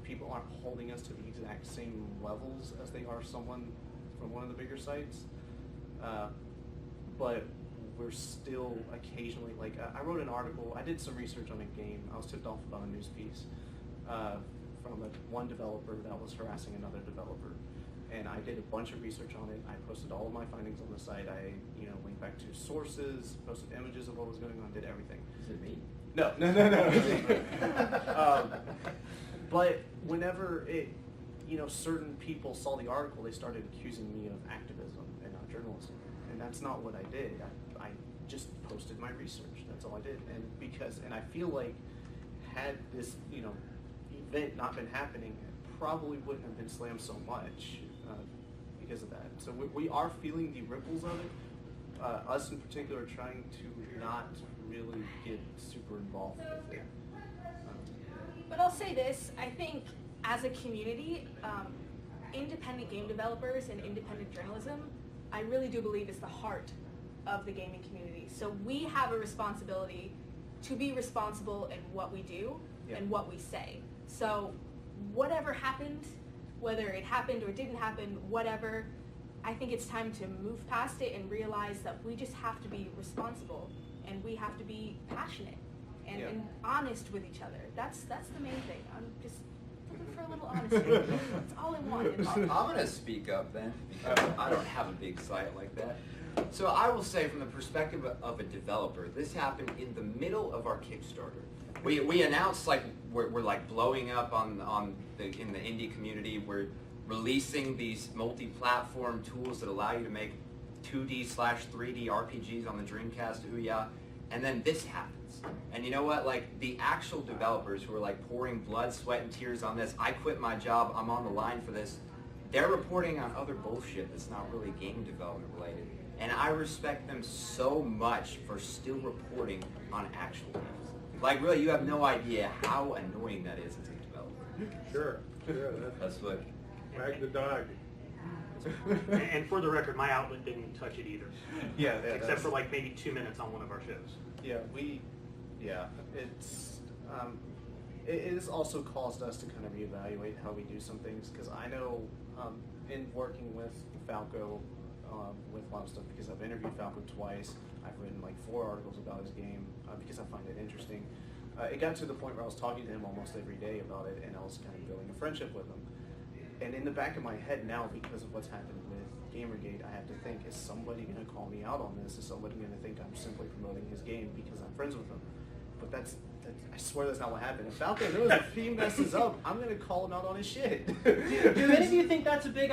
[SPEAKER 2] people aren't holding us to the exact same levels as they are someone from one of the bigger sites. but we're still occasionally, like, I wrote an article, I did some research on a game, I was tipped off about a news piece from one developer that was harassing another developer. And I did a bunch of research on it. I posted all of my findings on the site. I, linked back to sources, posted images of what was going on, did everything.
[SPEAKER 1] Is it me?
[SPEAKER 2] No. But whenever certain people saw the article, they started accusing me of activism and not journalism. And that's not what I did. I just posted my research. That's all I did. And I feel like had this, event not been happening, it probably wouldn't have been slammed so much because of that. So we are feeling the ripples of it. Us in particular trying to not really get super involved with it.
[SPEAKER 3] But I'll say this, I think as a community, independent game developers and independent journalism, I really do believe is the heart of the gaming community. So we have a responsibility to be responsible in what we do and what we say. So whatever happened, whether it happened or didn't happen, whatever, I think it's time to move past it and realize that we just have to be responsible and we have to be passionate and honest with each other. That's the main thing. I'm just looking for a little honesty. That's all I want in life.
[SPEAKER 1] I'm going to speak up then, because I don't have a big site like that. So I will say, from the perspective of a developer, this happened in the middle of our Kickstarter. We announced like we're like blowing up in the indie community. We're releasing these multi-platform tools that allow you to make 2D/3D RPGs on the Dreamcast, Ouya, and then this happens. And you know what? Like, the actual developers who are like pouring blood, sweat, and tears on this, I quit my job, I'm on the line for this, they're reporting on other bullshit that's not really game development related. And I respect them so much for still reporting on actual games. Like, really, you have no idea how annoying that is as a developer.
[SPEAKER 6] Sure.
[SPEAKER 1] That's what...
[SPEAKER 6] Wag the dog.
[SPEAKER 7] And for the record, my outlet didn't touch it either.
[SPEAKER 2] Yeah,
[SPEAKER 7] Except for like maybe 2 minutes on one of our shows.
[SPEAKER 2] It has also caused us to kind of reevaluate how we do some things, because I know in working with Falco, with a lot of stuff, because I've interviewed Falco twice, I've written like 4 articles about his game because I find it interesting. It got to the point where I was talking to him almost every day about it, and I was kind of building a friendship with him. And in the back of my head now, because of what's happened with Gamergate, I have to think, is somebody going to call me out on this? Is somebody going to think I'm simply promoting his game because I'm friends with him? But I swear that's not what happened. If Falco knows if he messes up, I'm going to call him out on his shit.
[SPEAKER 8] Do any of you think that's a big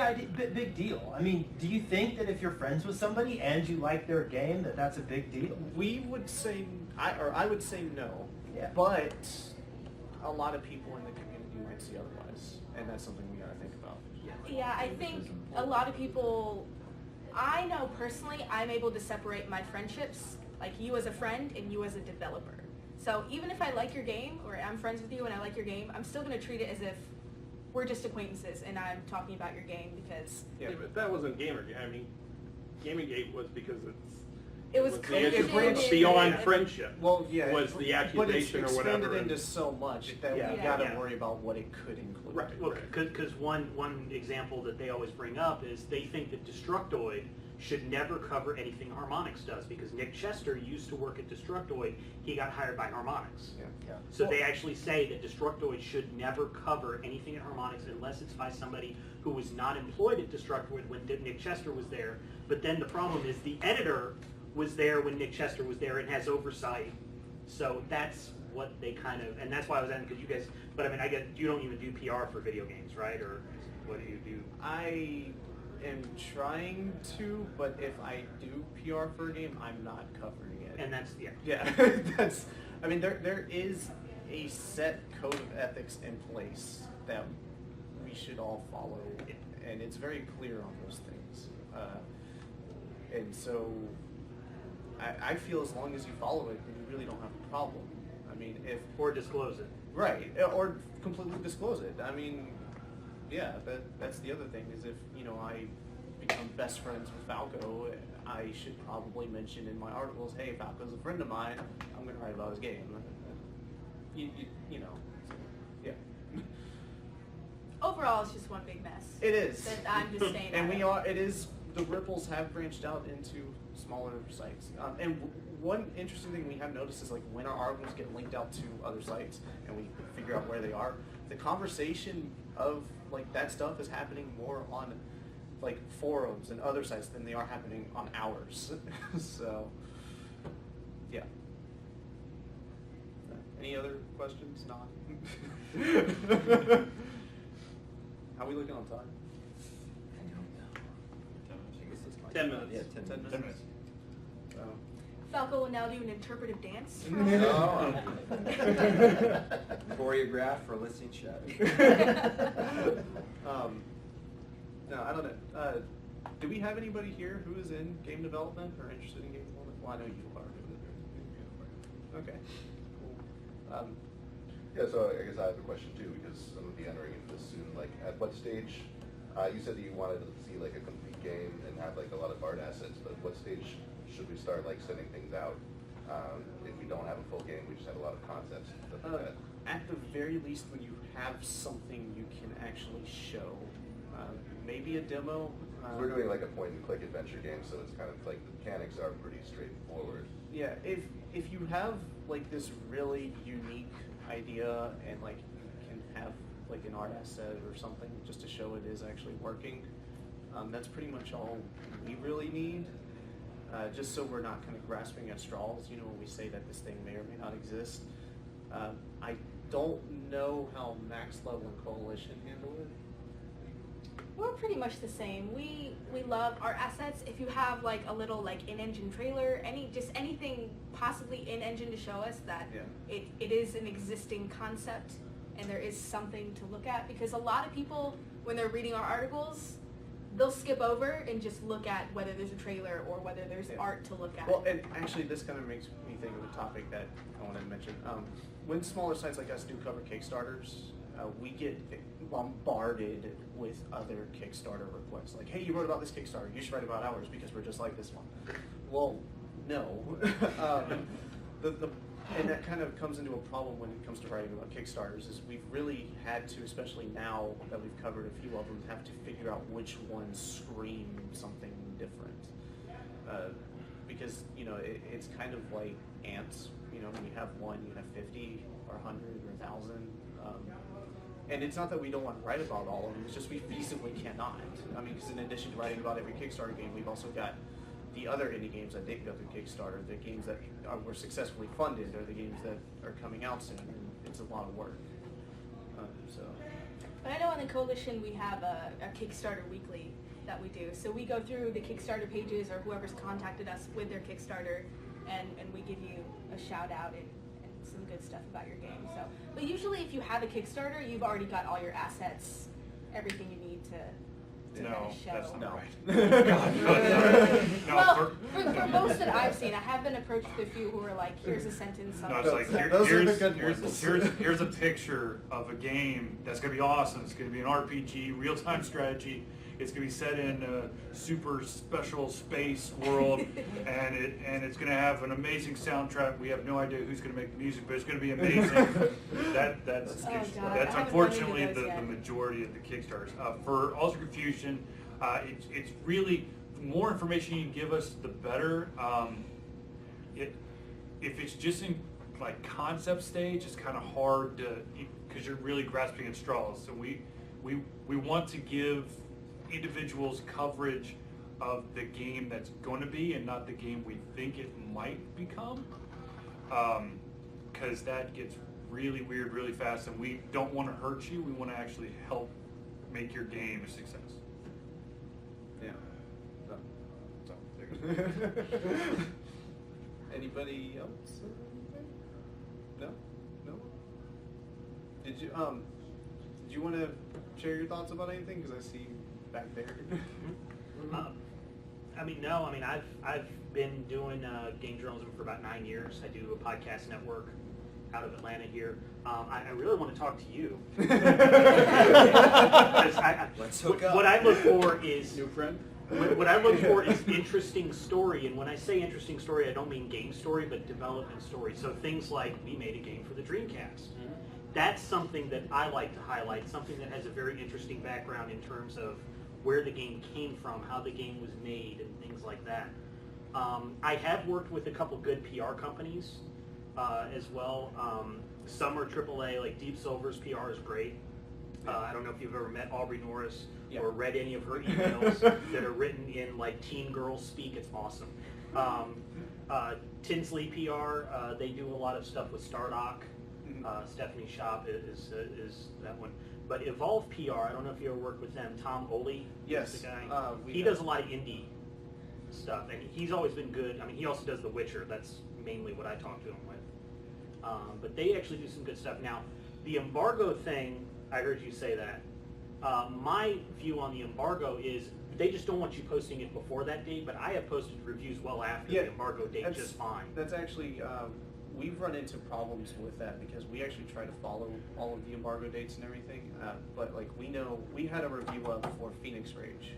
[SPEAKER 8] deal? I mean, do you think that if you're friends with somebody and you like their game, that's a big deal?
[SPEAKER 2] We would say, I would say no.
[SPEAKER 8] Yeah.
[SPEAKER 2] But a lot of people in the community might see otherwise, and that's something we got to think about.
[SPEAKER 3] Yeah, I think a lot of people, I know personally, I'm able to separate my friendships, like you as a friend and you as a developer. So even if I like your game, or I'm friends with you and I like your game, I'm still going to treat it as if we're just acquaintances and I'm talking about your game because...
[SPEAKER 6] Yeah, but that wasn't Gamergate. I mean, Gamergate was because
[SPEAKER 3] it was
[SPEAKER 6] beyond friendship.
[SPEAKER 2] Well, yeah,
[SPEAKER 6] was the accusation
[SPEAKER 2] but
[SPEAKER 6] or whatever.
[SPEAKER 2] But it's expanded into so much that we got to worry about what it could include.
[SPEAKER 6] Right.
[SPEAKER 7] Well, because one example that they always bring up is they think that Destructoid should never cover anything Harmonix does, because Nick Chester used to work at Destructoid. He got hired by Harmonix.
[SPEAKER 2] Yeah.
[SPEAKER 7] So they actually say that Destructoid should never cover anything at Harmonix unless it's by somebody who was not employed at Destructoid when Nick Chester was there. But then the problem is the editor was there when Nick Chester was there and has oversight. So that's what they kind of, and that's why I was asking, because you guys, but I mean, I guess you don't even do PR for video games, right? Or what do you do?
[SPEAKER 2] I am trying to, but if I do PR for a game, I'm not covering it.
[SPEAKER 7] And that's,
[SPEAKER 2] that's, I mean, there is a set code of ethics in place that we should all follow, and it's very clear on those things. And so I feel as long as you follow it, then you really don't have a problem. I mean,
[SPEAKER 7] or disclose it.
[SPEAKER 2] Right, or completely disclose it. I mean, yeah, that's the other thing, is if, I become best friends with Falco, I should probably mention in my articles, hey, Falco's a friend of mine, I'm going to write about his game. You know, so, yeah.
[SPEAKER 3] Overall, it's just one big mess.
[SPEAKER 2] It is.
[SPEAKER 3] That I'm just saying.
[SPEAKER 2] And the ripples have branched out into smaller sites. And one interesting thing we have noticed is like when our articles get linked out to other sites and we figure out where they are, the conversation of like that stuff is happening more on like forums and other sites than they are happening on ours. So, yeah. Any other questions? Not. How are we looking on time?
[SPEAKER 1] I don't know.
[SPEAKER 7] 10 minutes.
[SPEAKER 1] Yeah, 10 minutes.
[SPEAKER 4] 10 minutes.
[SPEAKER 2] So.
[SPEAKER 3] Falco will now do an interpretive dance.
[SPEAKER 1] Oh. Choreograph for listening shadow.
[SPEAKER 2] No, I don't know. Do we have anybody here who is in game development or interested in game development? Well, I know you are. Okay. Cool.
[SPEAKER 9] Yeah, so I guess I have a question too, because I'm going to be entering into this soon. Like, at what stage, you said that you wanted to see like a complete game and have like a lot of art assets, but what stage should we start like sending things out? If we don't have a full game, we just have a lot of concepts, stuff like that.
[SPEAKER 2] At the very least, when you have something you can actually show, maybe a demo.
[SPEAKER 9] We're doing like a point-and-click adventure game, so it's kind of like the mechanics are pretty straightforward.
[SPEAKER 2] Yeah, if you have like this really unique idea and like you can have like an art asset or something just to show it is actually working, that's pretty much all we really need. Just so we're not kind of grasping at straws, you know, when we say that this thing may or may not exist. I don't know how Max Level and Coalition handle it.
[SPEAKER 3] We're pretty much the same. We love our assets. If you have like a little like in-engine trailer, anything possibly in-engine to show us that it is an existing concept and there is something to look at, because a lot of people when they're reading our articles, they'll skip over and just look at whether there's a trailer or whether there's art to look at.
[SPEAKER 2] Well, and actually this kind of makes me think of a topic that I wanted to mention. When smaller sites like us do cover Kickstarters, we get bombarded with other Kickstarter requests. Like, hey, you wrote about this Kickstarter, you should write about ours because we're just like this one. Well, no. And that kind of comes into a problem when it comes to writing about Kickstarters, is we've really had to, especially now that we've covered a few of them, have to figure out which ones scream something different. Because, you know, it's kind of like ants. You know, when you have one, you have 50 or 100 or 1,000. And it's not that we don't want to write about all of them, it's just we feasibly cannot. I mean, because in addition to writing about every Kickstarter game, we've also got the other indie games that didn't go through Kickstarter, the games that were successfully funded, or the games that are coming out soon, and it's a lot of work.
[SPEAKER 3] But I know on the Coalition we have a Kickstarter weekly that we do. So we go through the Kickstarter pages or whoever's contacted us with their Kickstarter, and we give you a shout out and some good stuff about your game. So, but usually if you have a Kickstarter, you've already got all your assets, everything you need to
[SPEAKER 4] No,
[SPEAKER 3] show.
[SPEAKER 4] that's not
[SPEAKER 2] No.
[SPEAKER 4] right.
[SPEAKER 3] Well, for most that I've seen, I have been approached with a few who are like, here's a sentence.
[SPEAKER 4] No, it's like,
[SPEAKER 2] Those are the good ones.
[SPEAKER 4] here's a picture of a game that's going to be awesome. It's going to be an RPG, real-time strategy. It's going to be set in a super special space world, and it's going to have an amazing soundtrack. We have no idea who's going to make the music, but it's going to be amazing. That's
[SPEAKER 3] Oh, God. I
[SPEAKER 4] that's
[SPEAKER 3] haven't
[SPEAKER 4] unfortunately
[SPEAKER 3] run into
[SPEAKER 4] the
[SPEAKER 3] those yet.
[SPEAKER 4] majority of the Kickstarters. For Alter Confusion, it's really, the more information you can give us, the better. If it's just in like concept stage, it's kind of hard to, because you're really grasping at straws. So we want to give individuals coverage of the game that's going to be, and not the game we think it might become, because that gets really weird really fast, and we don't want to hurt you. We want to actually help make your game a success.
[SPEAKER 2] Yeah. Anybody else? No? No? Did you want to share your thoughts about anything? Because I see you back there.
[SPEAKER 7] I've been doing game journalism for about 9 years. I do a podcast network out of Atlanta here. I really want to talk to you.
[SPEAKER 1] Let's hook up.
[SPEAKER 7] What I look for is
[SPEAKER 2] New friend?
[SPEAKER 7] What I look for is interesting story, and when I say interesting story, I don't mean game story, but development story. So things like, we made a game for the Dreamcast. That's something that I like to highlight, something that has a very interesting background in terms of where the game came from, how the game was made, and things like that. I have worked with a couple good PR companies as well. Some are AAA, like Deep Silver's PR is great. I don't know if you've ever met Aubrey Norris or read any of her emails that are written in like teen girl speak. It's awesome. Tinsley PR, they do a lot of stuff with Stardock. Stephanie Shop is that one. But Evolve PR, I don't know if you ever worked with them. Tom Oley
[SPEAKER 2] Yes.
[SPEAKER 7] is the guy.
[SPEAKER 2] We
[SPEAKER 7] He
[SPEAKER 2] have.
[SPEAKER 7] does a lot of indie stuff, and he's always been good. I mean, he also does The Witcher. That's mainly what I talk to him with. But they actually do some good stuff. Now, the embargo thing, I heard you say that. My view on the embargo is they just don't want you posting it before that date, but I have posted reviews well after the embargo date
[SPEAKER 2] that's-
[SPEAKER 7] just fine.
[SPEAKER 2] That's actually, we've run into problems with that because we actually try to follow all of the embargo dates and everything. But like we know, we had a review up for Phoenix Rage.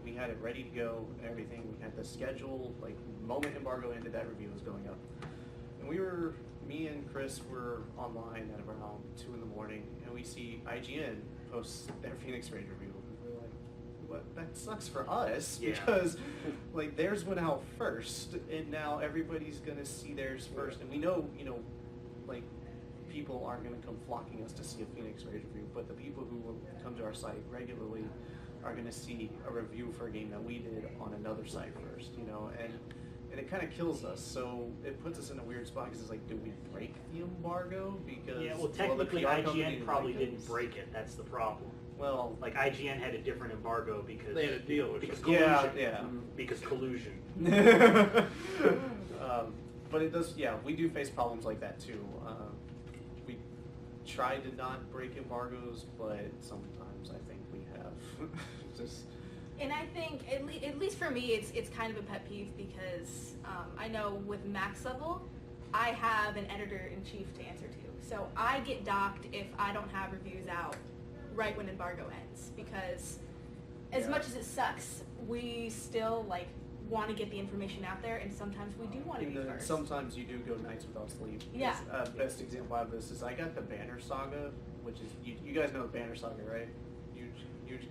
[SPEAKER 2] We had it ready to go and everything. We had the schedule, like the moment embargo ended, that review was going up. And me and Chris were online at around 2 in the morning, and we see IGN post their Phoenix Rage review. And we're like, what? That sucks for us because like theirs went out first, and now everybody's gonna see theirs first. And we know, like people aren't gonna come flocking us to see a Phoenix Rage review, but the people who will come to our site regularly are gonna see a review for a game that we did on another site first, and it kind of kills us. So it puts us in a weird spot because it's like, do we break the embargo? Because
[SPEAKER 7] Well,
[SPEAKER 2] the
[SPEAKER 7] technically,
[SPEAKER 2] PR company
[SPEAKER 7] IGN probably
[SPEAKER 2] liked
[SPEAKER 7] didn't
[SPEAKER 2] us.
[SPEAKER 7] break it. That's the problem.
[SPEAKER 2] Well,
[SPEAKER 7] Like IGN had a different embargo because
[SPEAKER 6] They had a deal or
[SPEAKER 7] because
[SPEAKER 6] something.
[SPEAKER 7] collusion.
[SPEAKER 2] Yeah.
[SPEAKER 7] Because collusion.
[SPEAKER 2] but it does. Yeah, we do face problems like that too. We try to not break embargoes, but sometimes I think we have. Just.
[SPEAKER 3] And I think, at least for me, it's kind of a pet peeve because I know with max level, I have an editor-in-chief to answer to. So I get docked if I don't have reviews out right when embargo ends because as much as it sucks, we still want to get the information out there, and sometimes we do want to be first.
[SPEAKER 2] Sometimes you do go nights without sleep.
[SPEAKER 3] Yeah.
[SPEAKER 2] Best example of this is I got the Banner Saga, which is, you guys know the Banner Saga, right?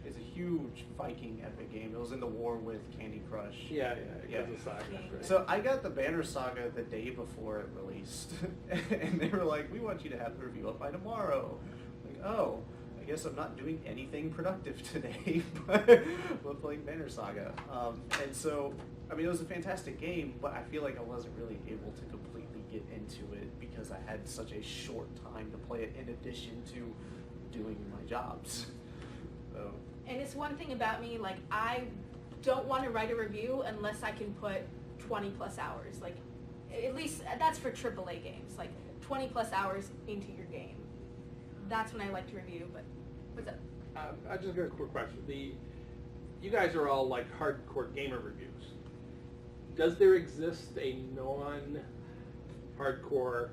[SPEAKER 2] It's a huge Viking epic game. It was in the war with Candy Crush.
[SPEAKER 6] Yeah.
[SPEAKER 2] Yeah.
[SPEAKER 6] Because of Saga, right.
[SPEAKER 2] So I got the Banner Saga the day before it released, and they were like, "We want you to have the review up by tomorrow." Like, oh, I guess I'm not doing anything productive today, but playing Banner Saga. And so, I mean, it was a fantastic game, but I feel like I wasn't really able to completely get into it because I had such a short time to play it in addition to doing my jobs. So.
[SPEAKER 3] And it's one thing about me, I don't want to write a review unless I can put 20 plus hours. At least that's for AAA games. 20 plus hours into your game. That's when I like to review. But what's up?
[SPEAKER 6] I just got a quick question. You guys are all hardcore gamer reviews. Does there exist a non-hardcore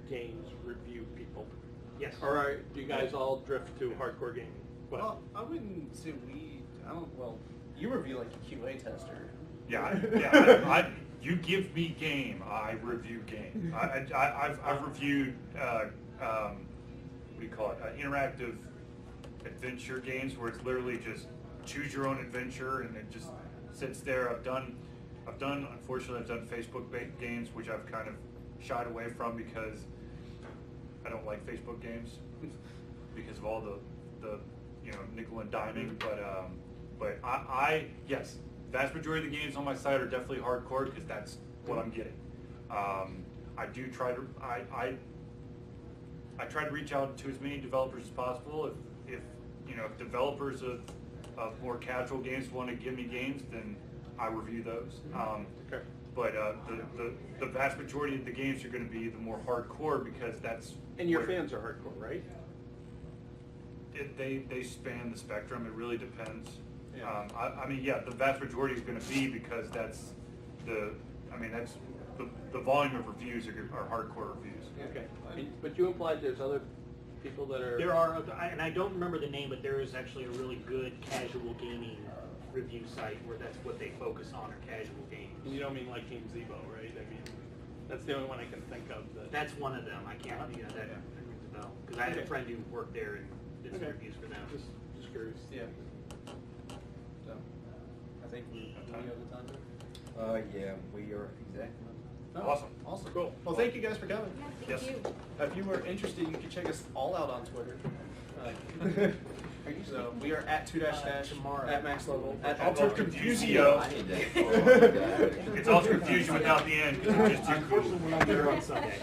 [SPEAKER 6] games review people?
[SPEAKER 7] Yes.
[SPEAKER 6] Or do you guys all drift to hardcore gaming? What?
[SPEAKER 2] Well, I wouldn't say you review like a QA tester.
[SPEAKER 4] You give me game, I review game. I've reviewed what do you call it? Interactive adventure games where it's literally just choose your own adventure and it just sits there. Unfortunately, I've done Facebook games, which I've kind of shied away from because I don't like Facebook games because of all the nickel and diming. But yes, vast majority of the games on my site are definitely hardcore because that's what I'm getting. I do try to I try to reach out to as many developers as possible. If developers of more casual games want to give me games, then I review those.
[SPEAKER 6] Okay.
[SPEAKER 4] But the vast majority of the games are going to be the more hardcore because that's.
[SPEAKER 6] And your fans are hardcore, right?
[SPEAKER 4] They span the spectrum. It really depends.
[SPEAKER 2] Yeah.
[SPEAKER 4] The vast majority is going to be because that's the volume of reviews are hardcore reviews.
[SPEAKER 6] Okay. But you implied there's other people that are.
[SPEAKER 7] There are, and I don't remember the name, but there is actually a really good casual gaming review site where that's what they focus on, are casual games.
[SPEAKER 6] You don't mean like Team Zebo, right? I mean, that's the only one I can think of.
[SPEAKER 7] That's one of them. I can't. That rings a bell because I had a friend who worked there, and it's fair use for them.
[SPEAKER 6] Just curious.
[SPEAKER 2] Yeah. So, I think we have the time there.
[SPEAKER 1] Yeah, we are exactly.
[SPEAKER 2] Oh,
[SPEAKER 4] Awesome.
[SPEAKER 2] Awesome.
[SPEAKER 6] Cool.
[SPEAKER 2] Well, thank you guys for coming.
[SPEAKER 3] Yeah, thank
[SPEAKER 4] Yes.
[SPEAKER 3] you.
[SPEAKER 2] If you were interested, you can check us all out on Twitter. So we are at 2-dash
[SPEAKER 6] tomorrow.
[SPEAKER 2] at Max Level at
[SPEAKER 4] At
[SPEAKER 2] Alter
[SPEAKER 4] Alter
[SPEAKER 2] Confusio.
[SPEAKER 1] I need to.
[SPEAKER 4] It's also confusion without the end, 'cause it's just too cool.
[SPEAKER 7] Unfortunately, we're not there on Sunday.